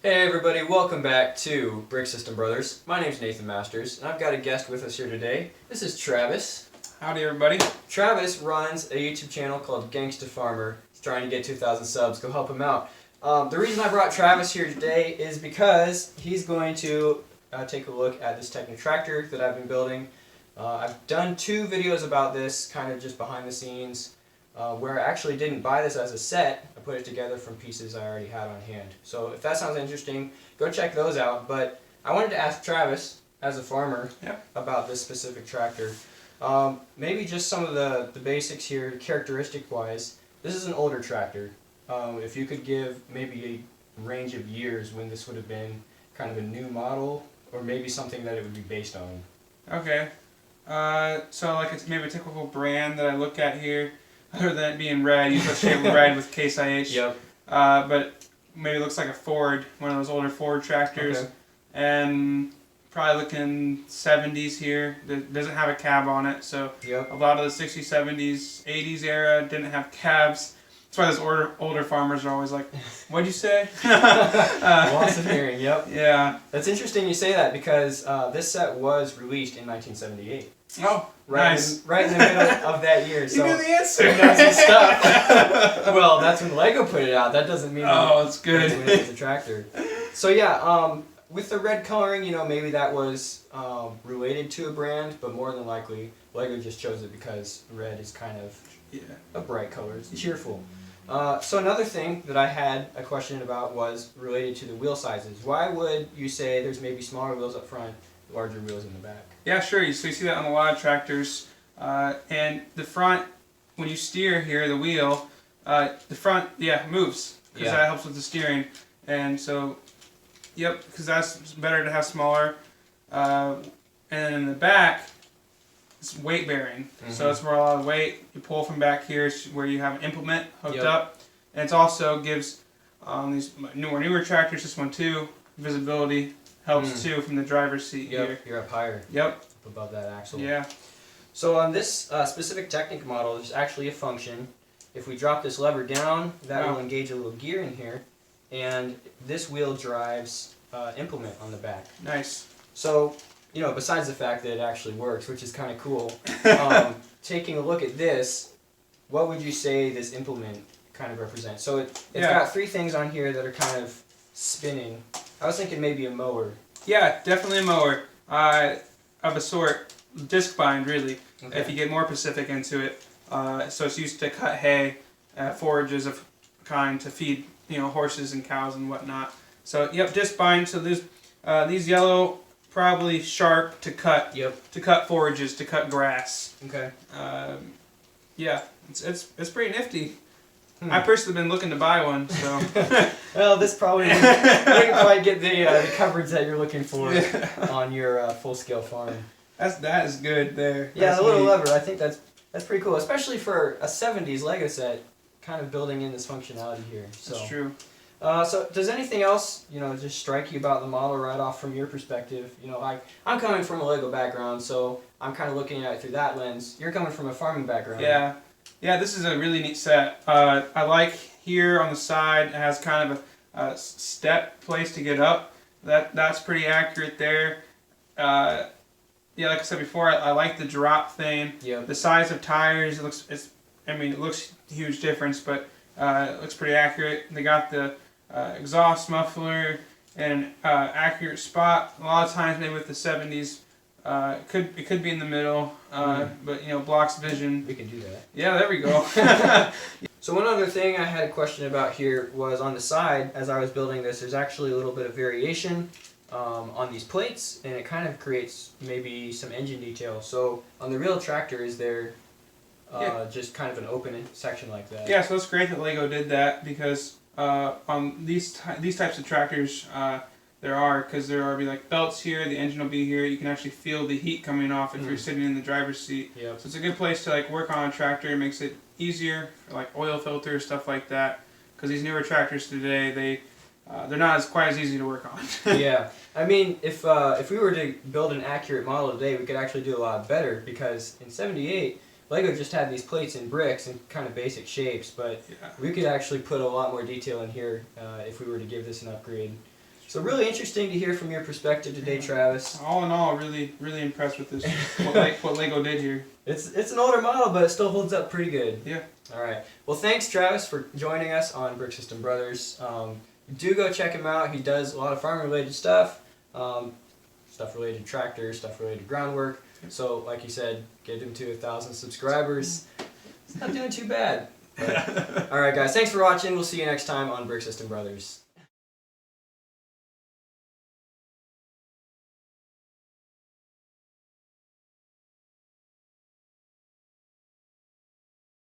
Hey everybody, welcome back to Brick System Brothers. My name's Nathan Masters, and I've got a guest with us here today. This is Travis. Howdy everybody. Travis runs a YouTube channel called Gangsta Farmer. He's trying to get 2,000 subs. Go help him out. The reason I brought Travis here today is because he's going to take a look at this Technic tractor that I've been building. I've done 2 videos about this, kind of just behind the scenes, where I actually didn't buy this as a set. I put it together from pieces I already had on hand. So if that sounds interesting, go check those out. But I wanted to ask Travis, as a farmer, about this specific tractor. Maybe just some of the basics here, characteristic-wise. This is an older tractor. If you could give maybe a range of years when this would have been kind of a new model, or maybe something that it would be based on. Okay. So like it's maybe a typical brand that I look at here. Other than it being red, you put shape red with Case IH. Yep. But maybe it looks like a Ford, one of those older Ford tractors. Okay. And probably looking 70s here. It doesn't have a cab on it, so a lot of the 60s, 70s, 80s era didn't have cabs. That's why those older farmers are always like, "What'd you say?" Loss of hearing. Yep. Yeah. That's interesting you say that because this set was released in 1978. Oh, nice. Right in the middle of that year. So you knew the answer. You know some stuff. Well, that's when LEGO put it out. That doesn't mean it's good. When it was a tractor. So yeah, with the red coloring, you know, maybe that was related to a brand, but more than likely, LEGO just chose it because red is kind of a bright color. It's cheerful. So another thing that I had a question about was related to the wheel sizes. Why would you say there's maybe smaller wheels up front, larger wheels in the back? Yeah, sure. So you see that on a lot of tractors. And the front, when you steer here, the wheel, the front, moves. Because that helps with the steering. And so, because that's better to have smaller. And then in the back, it's weight bearing. Mm-hmm. So it's where a lot of weight, you pull from back here is where you have an implement hooked up. And it also gives these newer tractors, this one too, visibility. Helps too from the driver's seat here. You're up higher. Up above that axle. Yeah. So on this specific Technic model, there's actually a function. If we drop this lever down, that will engage a little gear in here, and this wheel drives implement on the back. Nice. So, you know, besides the fact that it actually works, which is kind of cool, taking a look at this, what would you say this implement kind of represents? So it's got 3 things on here that are kind of spinning. I was thinking maybe a mower. Yeah, definitely a mower. Of a sort, disc bind really, if you get more specific into it. So it's used to cut hay, forages of kind to feed horses and cows and whatnot. So disc bind. So there's these yellow, probably sharp to cut. To cut forages, to cut grass. Okay. It's pretty nifty. I personally been looking to buy one, so. Well, this probably wouldn't quite get the coverage that you're looking for on your full-scale farm. That is good there. Yeah, the little lever. I think that's pretty cool, especially for a 70s LEGO set, kind of building in this functionality here. So. That's true. So does anything else, just strike you about the model right off from your perspective? I'm coming from a LEGO background, so I'm kind of looking at it through that lens. You're coming from a farming background. Yeah, this is a really neat set. I like here on the side, it has kind of a step place to get up. That's pretty accurate there. Like I said before, I like the drop thing. The size of tires, it looks huge difference, but it looks pretty accurate. They got the exhaust muffler in an accurate spot. A lot of times, maybe with the 70s, it could be in the middle, but blocks vision. We can do that. Yeah, there we go. So one other thing I had a question about here was on the side, as I was building this, there's actually a little bit of variation on these plates, and it kind of creates maybe some engine detail. So on the real tractor, is there just kind of an open section like that? Yeah, so it's great that LEGO did that because on these types of tractors, there will be like belts here, the engine will be here, you can actually feel the heat coming off if you're sitting in the driver's seat. So it's a good place to work on a tractor. It makes it easier for oil filters, stuff like that, because these newer tractors today, they're not quite as easy to work on. Yeah, I mean, if we were to build an accurate model today, we could actually do a lot better, because in '78, LEGO just had these plates in bricks and kind of basic shapes, but we could actually put a lot more detail in here if we were to give this an upgrade. So really interesting to hear from your perspective today, Travis. All in all, really, really impressed with this. What Lego did here. It's an older model, but it still holds up pretty good. Yeah. All right. Well, thanks, Travis, for joining us on Brick System Brothers. Do go check him out. He does a lot of farm-related stuff, stuff related to tractors, stuff related to groundwork. So, like you said, get him to 1,000 subscribers. It's not doing too bad. But, all right, guys. Thanks for watching. We'll see you next time on Brick System Brothers.